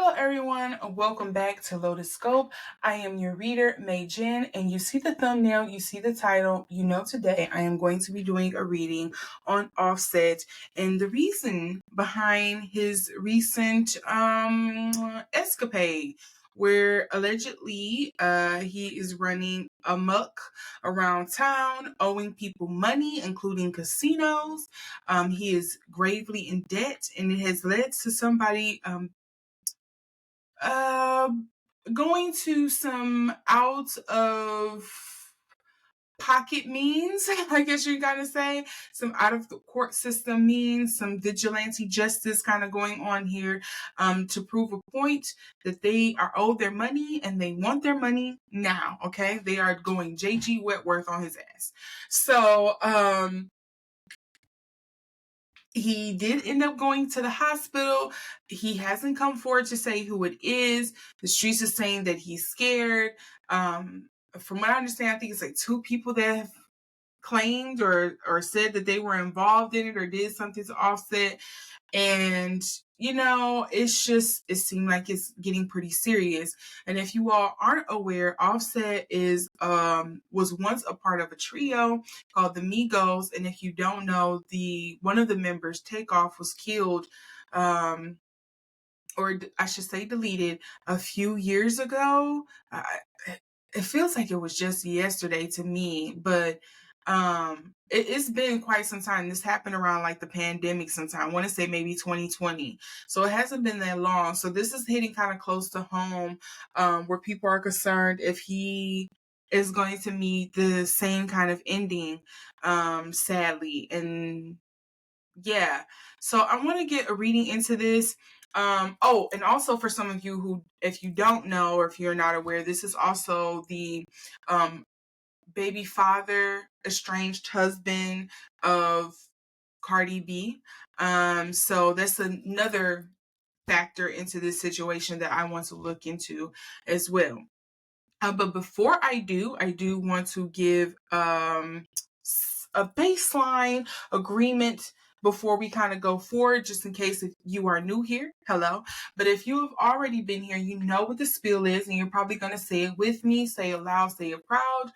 Hello everyone, welcome back to Lotus Scope. I am your reader, May Jen, and you see the thumbnail, you see the title, you know today I am going to be doing a reading on Offset and the reason behind his recent escapade where allegedly he is running amok around town, owing people money, including casinos. He is gravely in debt, and it has led to somebody going to some out of pocket means, I guess you gotta say, some out of the court system means, some vigilante justice kind of going on here to prove a point that they are owed their money and they want their money now. Okay, they are going JG Wentworth on his ass. So he did end up going to the hospital. He hasn't come forward to say who it is. The streets are saying that he's scared. From what I understand, I think it's like 2 people that have claimed or said that they were involved in it or did something to Offset. And, it seemed like it's getting pretty serious. And if you all aren't aware, Offset was once a part of a trio called the Migos. And if you don't know, one of the members, Takeoff, was killed, or I should say deleted, a few years ago. It feels like it was just yesterday to me, but it's been quite some time. This happened around like the pandemic sometime. I want to say maybe 2020. So it hasn't been that long. So this is hitting kind of close to home, where people are concerned if he is going to meet the same kind of ending, sadly. And yeah, so I want to get a reading into this. And also for some of you who, if you don't know or if you're not aware, this is also the baby father, estranged husband of Cardi B. So that's another factor into this situation that I want to look into as well. But before I do want to give a baseline agreement before we kind of go forward, just in case if you are new here, hello. But if you have already been here, you know what the spiel is, and you're probably going to say it with me, say it loud, say it proud.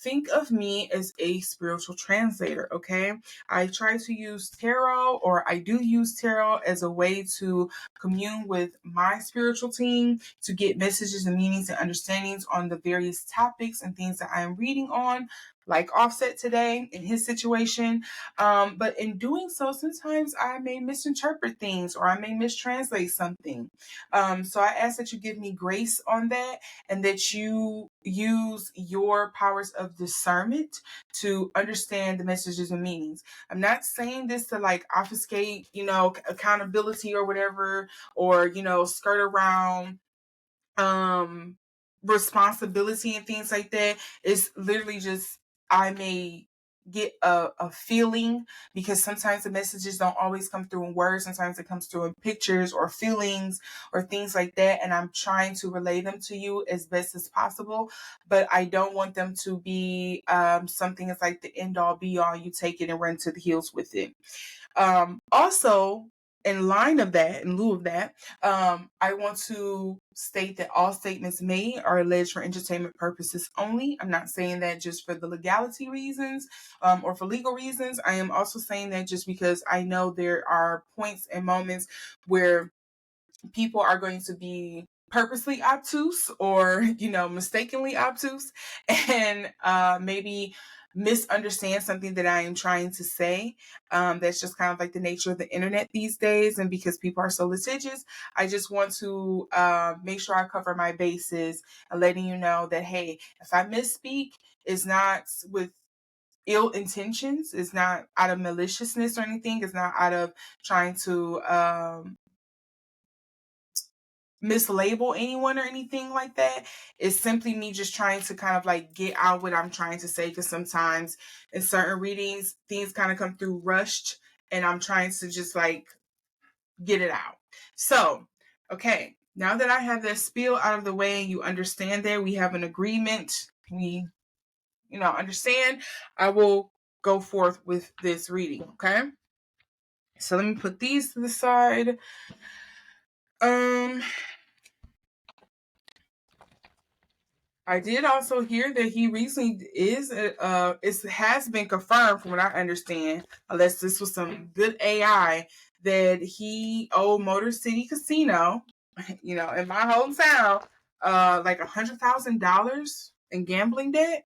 Think of me as a spiritual translator, okay? I try to use tarot, or I do use tarot as a way to commune with my spiritual team, to get messages and meanings and understandings on the various topics and things that I am reading on, like Offset today in his situation. But in doing so, sometimes I may misinterpret things or I may mistranslate something. So I ask that you give me grace on that, and that you use your powers of discernment to understand the messages and meanings. I'm not saying this to like obfuscate, accountability or whatever, or, skirt around responsibility and things like that. It's literally just, I may get a feeling, because sometimes the messages don't always come through in words. Sometimes it comes through in pictures or feelings or things like that, and I'm trying to relay them to you as best as possible, but I don't want them to be something that's like the end all be all, you take it and run to the hills with it. Also, in lieu of that, I want to state that all statements made are alleged for entertainment purposes only. I'm not saying that just for the legality reasons, or for legal reasons. I am also saying that just because I know there are points and moments where people are going to be purposely obtuse or, mistakenly obtuse, and maybe misunderstand something that I am trying to say. That's just kind of like the nature of the internet these days. And because people are so litigious, I just want to make sure I cover my bases and letting you know that, hey, if I misspeak, it's not with ill intentions. It's not out of maliciousness or anything. It's not out of trying to mislabel anyone or anything like that. It's simply me just trying to kind of like get out what I'm trying to say, because sometimes in certain readings things kind of come through rushed, and I'm trying to just like get it out. So, okay, now that I have that spiel out of the way and you understand that we have an agreement, we understand, I will go forth with this reading. Okay, so let me put these to the side. I did also hear that he recently it has been confirmed from what I understand, unless this was some good AI, that he owed Motor City Casino, in my hometown, like $100,000 in gambling debt.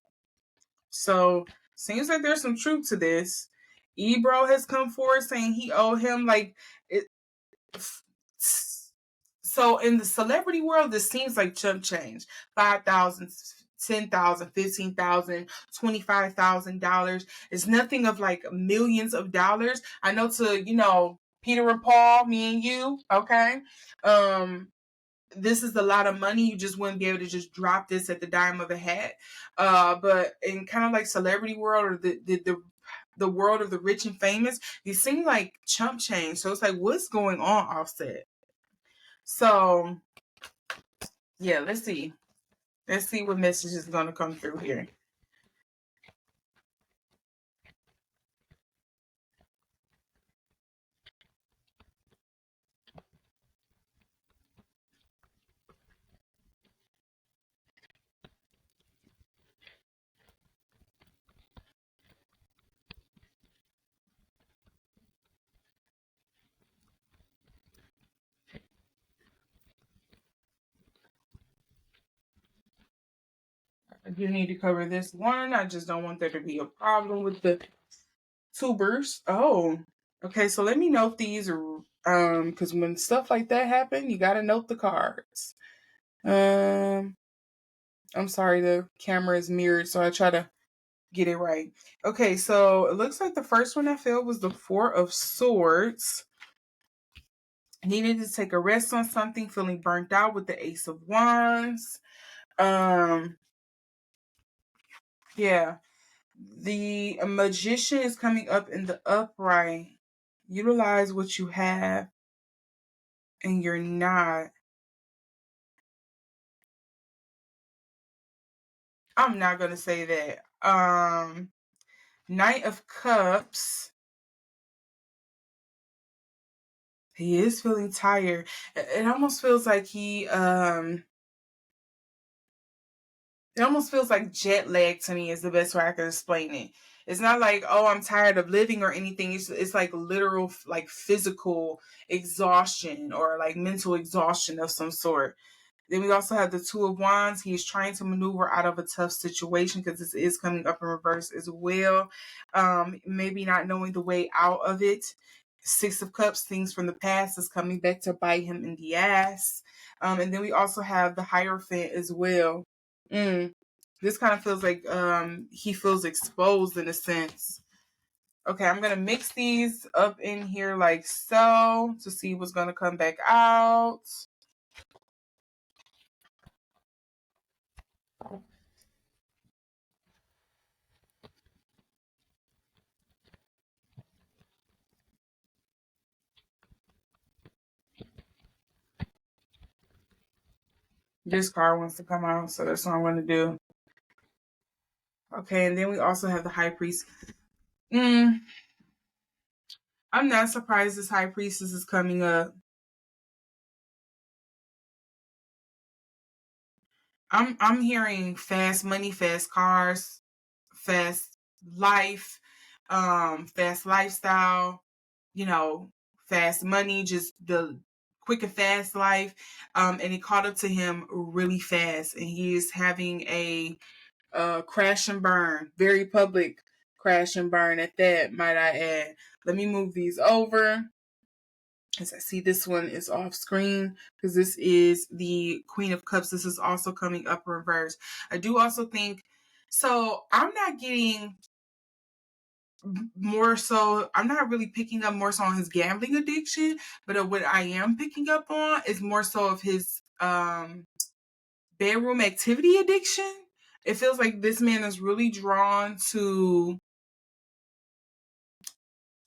So seems like there's some truth to this. Ebro has come forward saying he owed him like it. So in the celebrity world, this seems like chump change. 5,000, 10,000, 15,000, $25,000. It's nothing of like millions of dollars. I know to Peter and Paul, me and you, okay. This is a lot of money. You just wouldn't be able to just drop this at the dime of a hat. But in kind of like celebrity world or the world of the rich and famous, these seem like chump change. So it's like, what's going on, Offset? So yeah, let's see. Let's see what message is going to come through here. I do need to cover this one. I just don't want there to be a problem with the tubers. Oh, okay. So let me note these, because when stuff like that happen, you got to note the cards. I'm sorry, the camera is mirrored, so I try to get it right. Okay, so it looks like the first one I filled was the Four of Swords. Needed to take a rest on something, feeling burnt out with the Ace of Wands. Yeah. The Magician is coming up in the upright. Utilize what you have and you're not. I'm not going to say that. Knight of Cups. He is feeling tired. It almost feels like it almost feels like jet lag to me is the best way I can explain it. It's not like, oh, I'm tired of living or anything. It's like literal, like physical exhaustion or like mental exhaustion of some sort. Then we also have the Two of Wands. He is trying to maneuver out of a tough situation because this is coming up in reverse as well. Maybe not knowing the way out of it. Six of Cups, things from the past is coming back to bite him in the ass. And then we also have the Hierophant as well. This kind of feels like he feels exposed in a sense. Okay, I'm gonna mix these up in here like so to see what's gonna come back out. This card wants to come out, so that's what I'm gonna do. Okay, and then we also have the High Priest. I'm not surprised this High Priestess is coming up. I'm hearing fast money, fast cars, fast life, fast lifestyle, fast money, just the quick and fast life. And it caught up to him really fast, and he is having a crash and burn, very public crash and burn at that, might I add. Let me move these over. As I see this one is off screen because this is the Queen of Cups. This is also coming up reverse. I do also think, so I'm not getting more so, I'm not really picking up more so on his gambling addiction, but what I am picking up on is more so of his bedroom activity addiction. It feels like this man is really drawn to.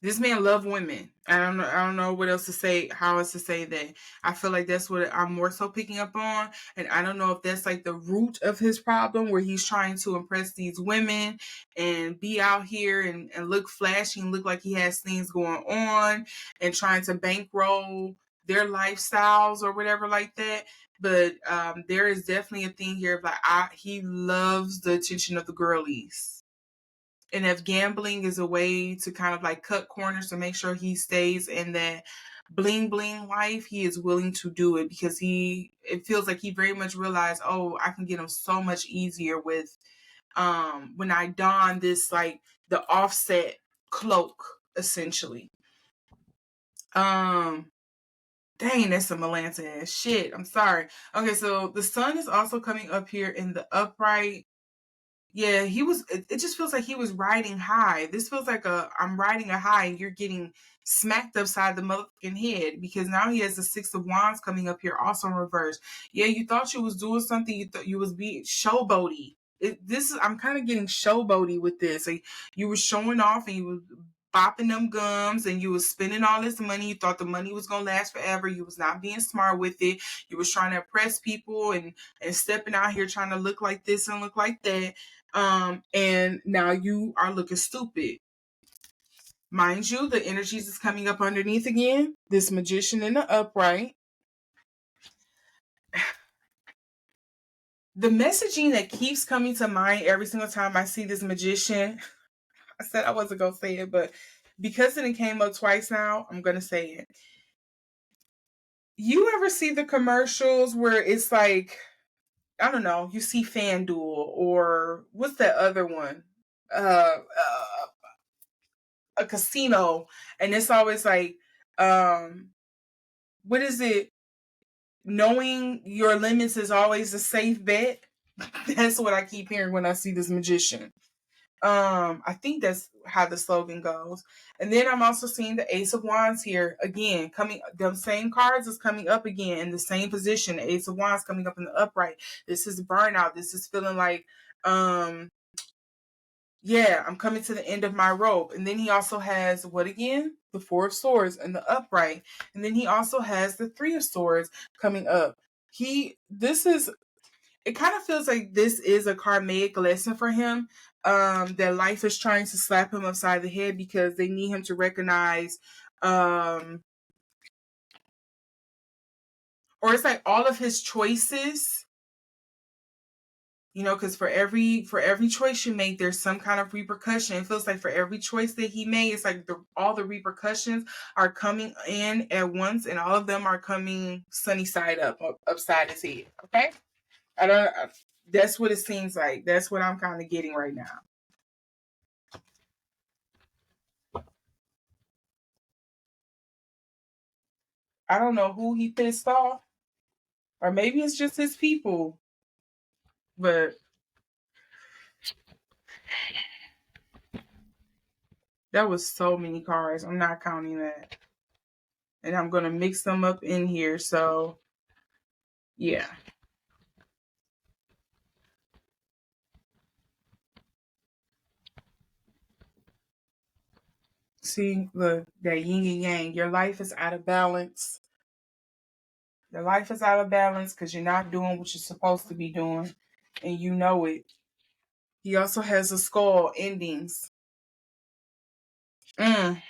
This man loves women. I don't know what else to say, how else to say that. I feel like that's what I'm more so picking up on. And I don't know if that's like the root of his problem where he's trying to impress these women and be out here and look flashy and look like he has things going on and trying to bankroll their lifestyles or whatever like that. But there is definitely a thing here of like he loves the attention of the girlies. And if gambling is a way to kind of like cut corners to make sure he stays in that bling bling life, he is willing to do it because it feels like he very much realized, oh, I can get him so much easier with when I don this like the Offset cloak essentially. Dang, that's some Atlanta ass shit. I'm sorry. Okay, so the sun is also coming up here in the upright. Yeah, it just feels like he was riding high. This feels like I'm riding a high and you're getting smacked upside the motherfucking head because now he has the Six of Wands coming up here also in reverse. Yeah, you thought you was doing something. You thought you was being showboaty. I'm kind of getting showboaty with this. Like you were showing off and you were bopping them gums and you was spending all this money. You thought the money was gonna last forever. You was not being smart with it. You was trying to impress people and stepping out here trying to look like this and look like that. And now you are looking stupid. Mind you, the energies is coming up underneath again. This Magician in the upright. The messaging that keeps coming to mind every single time I see this Magician, I said I wasn't going to say it, but because it came up twice now, I'm going to say it. You ever see the commercials where it's like, I don't know, you see FanDuel or what's that other one? A casino, and it's always like, what is it? Knowing your limits is always a safe bet. That's what I keep hearing when I see this Magician. I think that's how the slogan goes. And then I'm also seeing the Ace of Wands here again, coming. The same cards is coming up again in the same position. The Ace of Wands coming up in the upright. This is burnout. This is feeling like, yeah, I'm coming to the end of my rope. And then he also has what again? The Four of Swords in the upright. And then he also has the Three of Swords coming up. It kind of feels like this is a karmic lesson for him. That life is trying to slap him upside the head because they need him to recognize, or it's like all of his choices. You know, because for every choice you make, there's some kind of repercussion. It feels like for every choice that he made, it's like all the repercussions are coming in at once, and all of them are coming sunny side up, upside his head. Okay, that's what it seems like. That's what I'm kind of getting right now. I don't know who he pissed off, or maybe it's just his people, but that was so many cards. I'm not counting that. And I'm going to mix them up in here. So, yeah. See, look, that yin and yang. Your life is out of balance. Your life is out of balance because you're not doing what you're supposed to be doing. And you know it. He also has a skull endings. Mm.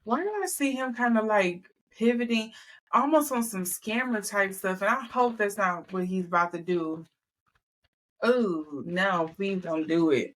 Why do I see him kind of like pivoting almost on some scammer type stuff? And I hope that's not what he's about to do. Oh, no, please don't do it.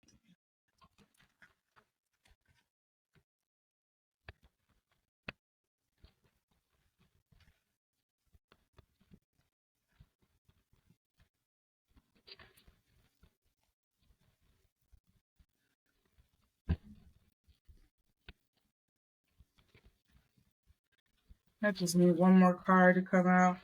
I just need one more card to come out.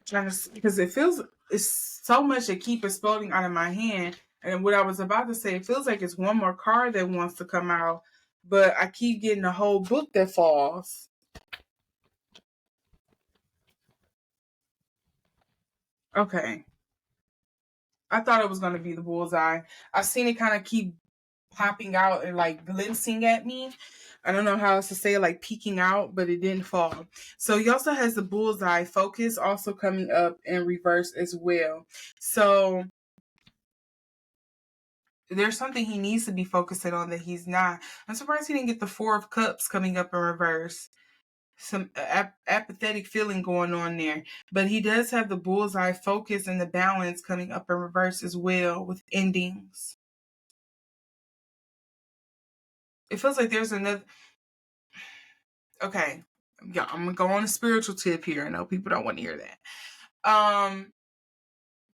Because it's so much that keep exploding out of my hand. And what I was about to say, it feels like it's one more card that wants to come out, but I keep getting the whole book that falls. Okay. I thought it was going to be the bullseye. I've seen it kind of keep popping out and like glancing at me. I don't know how else to say it, like peeking out, but it didn't fall. So he also has the bullseye focus also coming up in reverse as well. So there's something he needs to be focusing on that he's not. I'm surprised he didn't get the Four of Cups coming up in reverse. Some apathetic feeling going on there. But he does have the bullseye focus and the balance coming up in reverse as well with endings. It feels like there's another... Okay. Yeah, I'm going to go on a spiritual tip here. I know people don't want to hear that.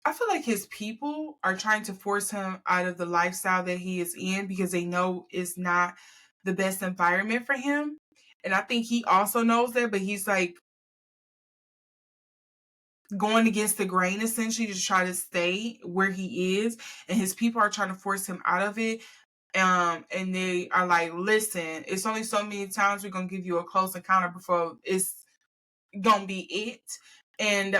I feel like his people are trying to force him out of the lifestyle that he is in because they know it's not the best environment for him. And I think he also knows that, but he's like going against the grain essentially to try to stay where he is. And his people are trying to force him out of it. And they are like, listen, it's only so many times we're going to give you a close encounter before it's going to be it. And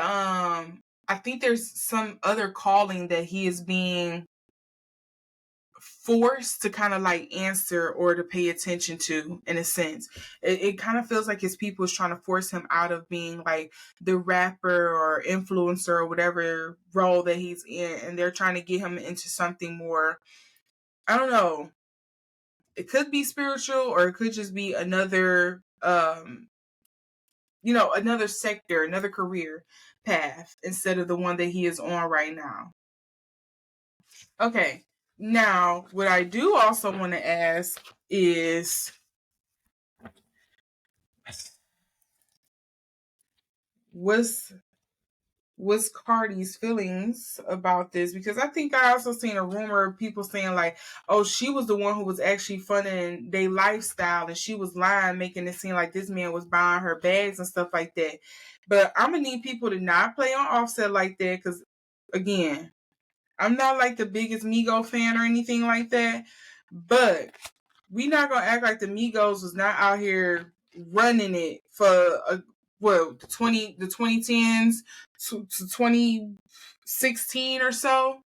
I think there's some other calling that he is being forced to kind of like answer or to pay attention to, in a sense. It kind of feels like his people is trying to force him out of being like the rapper or influencer or whatever role that he's in, and they're trying to get him into something more, I don't know, it could be spiritual or it could just be another another sector, another career path instead of the one that he is on right now. Okay, now what I do also want to ask is, what's Cardi's feelings about this? Because I think I also seen a rumor of people saying like, oh, she was the one who was actually funding their lifestyle and she was lying, making it seem like this man was buying her bags and stuff like that. But I'm gonna need people to not play on Offset like that, because again, I'm not like the biggest Migo fan or anything like that, but we not gonna act like the Migos was not out here running it for the 2010s to 2016 or so,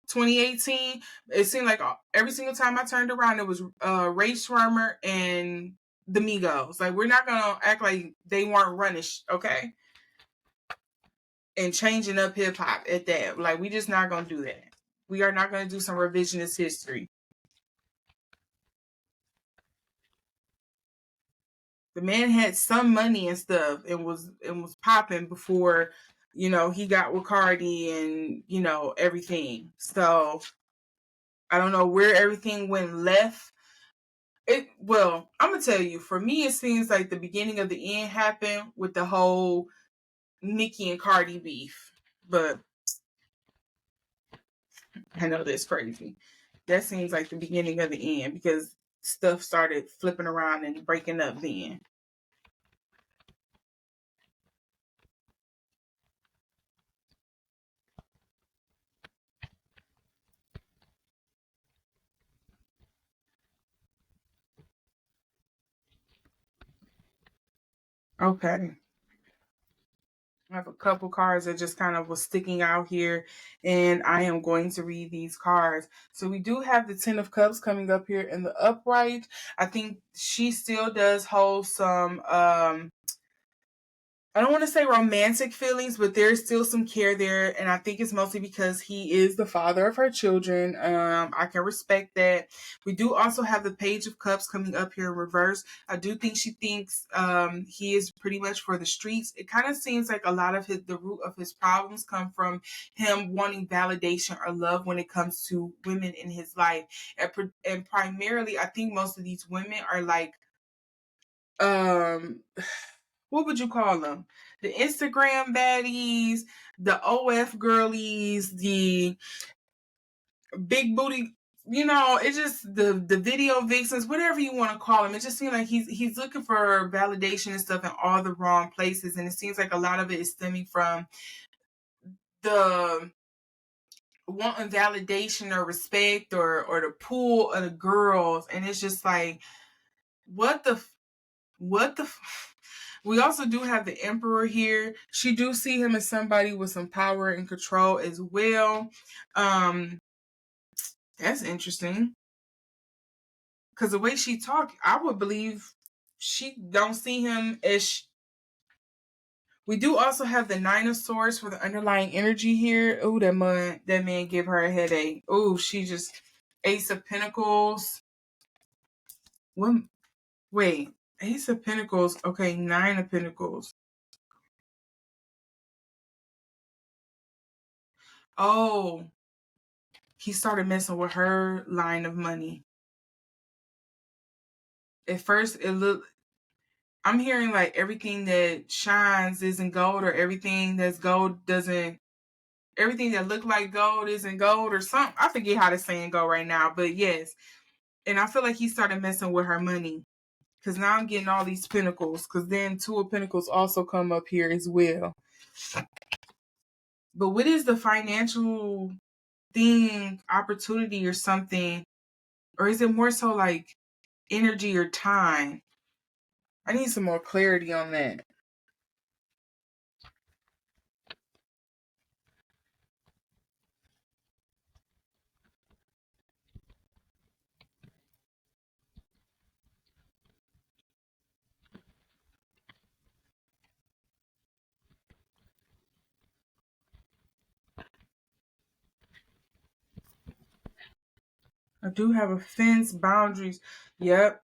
2018. It seemed like every single time I turned around, it was Ray Schwimmer and the Migos. Like, we're not gonna act like they weren't running, okay? And changing up hip hop at that. Like, we just not gonna do that. We are not gonna do some revisionist history. The man had some money and stuff and was popping before, he got with Cardi and, everything. So I don't know where everything went left. I'm gonna tell you, for me it seems like the beginning of the end happened with the whole Nicki and Cardi beef. But I know that's crazy. That seems like the beginning of the end because stuff started flipping around and breaking up then. Okay. I have a couple cards that just kind of was sticking out here, and I am going to read these cards. So we do have the Ten of Cups coming up here in the upright. I think she still does hold some I don't want to say romantic feelings, but there's still some care there. And I think it's mostly because he is the father of her children. I can respect that. We do also have the Page of Cups coming up here in reverse. I do think she thinks he is pretty much for the streets. It kind of seems like a lot of the root of his problems come from him wanting validation or love when it comes to women in his life. And primarily, I think most of these women are like, what would you call them? The Instagram baddies, the OF girlies, the big booty, it's just the video vixens, whatever you want to call them. It just seems like he's looking for validation and stuff in all the wrong places. And it seems like a lot of it is stemming from the wanting validation or respect or the pull of the girls. And it's just like, what the we also do have the Emperor here. She do see him as somebody with some power and control as well. That's interesting. Because the way she talked, I would believe she don't see him as... We do also have the Nine of Swords for the underlying energy here. Oh, that man give her a headache. Oh, she just... Ace of Pentacles. Wait, Ace of Pentacles. Okay, Nine of Pentacles. Oh, he started messing with her line of money. At first, it looked. I'm hearing like everything that shines isn't gold, or everything that's gold doesn't. Everything that looked like gold isn't gold, or something. I forget how the saying go right now, but yes. And I feel like he started messing with her money. Because now I'm getting all these pentacles. Because then Two of Pentacles also come up here as well. But what is the financial thing, opportunity or something? Or is it more so like energy or time? I need some more clarity on that. I do have a fence, boundaries. Yep.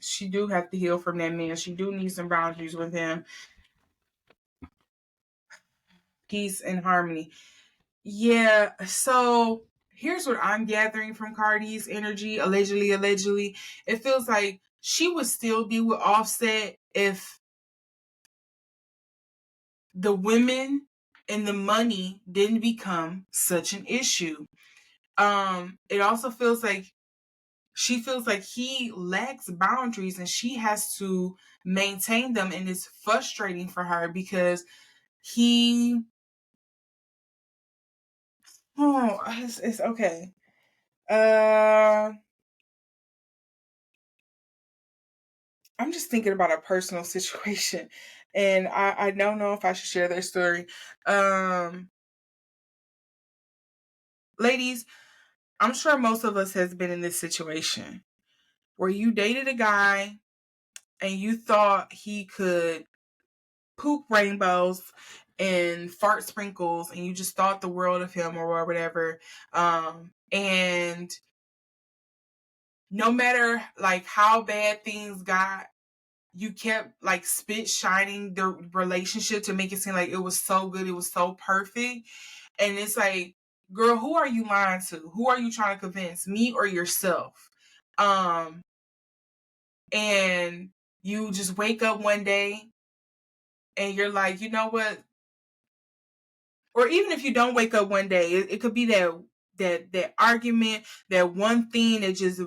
She do have to heal from that man. She do need some boundaries with him. Peace and harmony. Yeah, so here's what I'm gathering from Cardi's energy, allegedly. It feels like she would still be with Offset if the women and the money didn't become such an issue. It also feels like she feels like he lacks boundaries and she has to maintain them, and it's frustrating for her because he it's okay. I'm just thinking about a personal situation, and I don't know if I should share their story. Ladies, I'm sure most of us has been in this situation where you dated a guy and you thought he could poop rainbows and fart sprinkles, and you just thought the world of him or whatever. And no matter like how bad things got, you kept like spit shining the relationship to make it seem like it was so good, it was so perfect. And it's like, girl, who are you lying to? Who are you trying to convince, me or yourself? And you just wake up one day and you're like, you know what? Or even if you don't wake up one day, it could be that argument, that one thing that just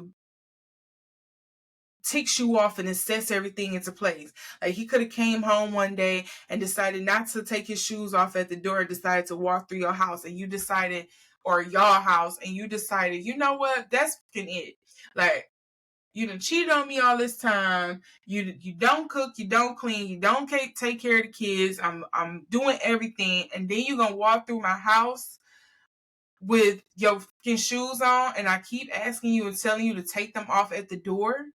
ticks you off and it sets everything into place. Like he could have came home one day and decided not to take his shoes off at the door, decided to walk through your house, and you decided, or y'all house, and you decided, you know what, that's it. Like, you done cheated on me all this time. You don't cook, you don't clean, you don't take care of the kids. I'm doing everything, and then you gonna walk through my house with your fucking shoes on, and I keep asking you and telling you to take them off at the door.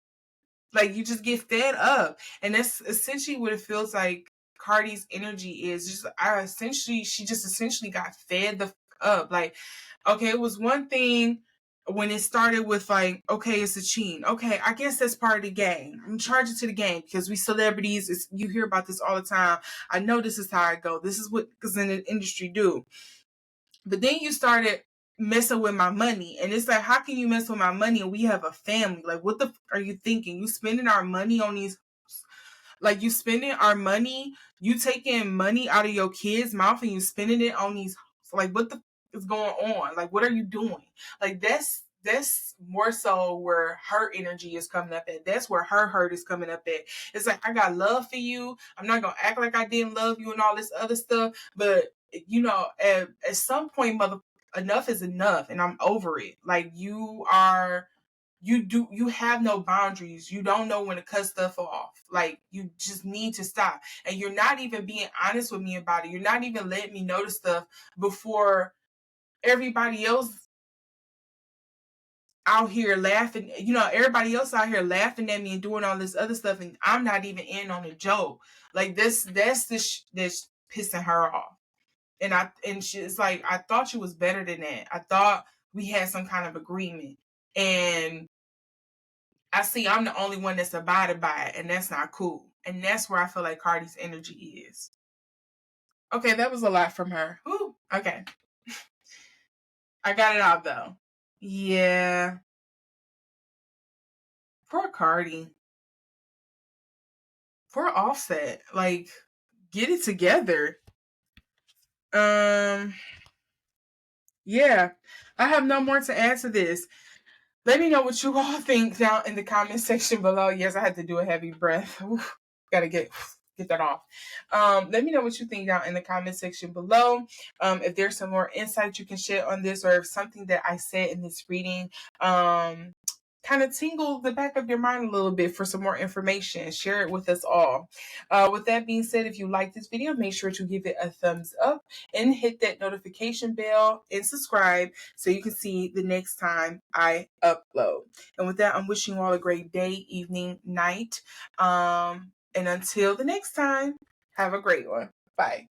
Like, you just get fed up. And that's essentially what it feels like Cardi's energy is. She just essentially got fed the up. Like, okay, it was one thing when it started with like, okay, it's a cheat. Okay, I guess that's part of the game. I'm charging to the game because we celebrities, you hear about this all the time. I know this is how I go. This is what because in the industry do. But then you started messing with my money, and it's like, how can you mess with my money and we have a family? Like, what the are you thinking? You spending our money on these, like, you spending our money, you taking money out of your kids' mouth and you spending it on these, like, what the is going on? Like, what are you doing? Like, that's more so where her energy is coming up at. That's where her hurt is coming up at. It's like, I got love for you. I'm not gonna act like I didn't love you and all this other stuff, but you know, at some point, enough is enough, and I'm over it. Like, you have no boundaries. You don't know when to cut stuff off. Like, you just need to stop. And you're not even being honest with me about it. You're not even letting me know the stuff before everybody else out here laughing. You know, everybody else out here laughing at me and doing all this other stuff, and I'm not even in on the joke. Like, that's pissing her off. And she's like, I thought you was better than that. I thought we had some kind of agreement. And I see I'm the only one that's abided by it, and that's not cool. And that's where I feel like Cardi's energy is. Okay, that was a lot from her. Ooh, okay. I got it out though. Yeah. Poor Cardi. Poor Offset. Like, get it together. Yeah. I have no more to add to this. Let me know what you all think down in the comment section below. Yes, I had to do a heavy breath. Oof, gotta get that off. Let me know what you think down in the comment section below. If there's some more insight you can share on this, or if something that I said in this reading kind of tingle the back of your mind a little bit for some more information, share it with us all. With that being said, if you like this video, make sure to give it a thumbs up and hit that notification bell and subscribe so you can see the next time I upload. And with that, I'm wishing you all a great day, evening, night. And until the next time, have a great one. Bye.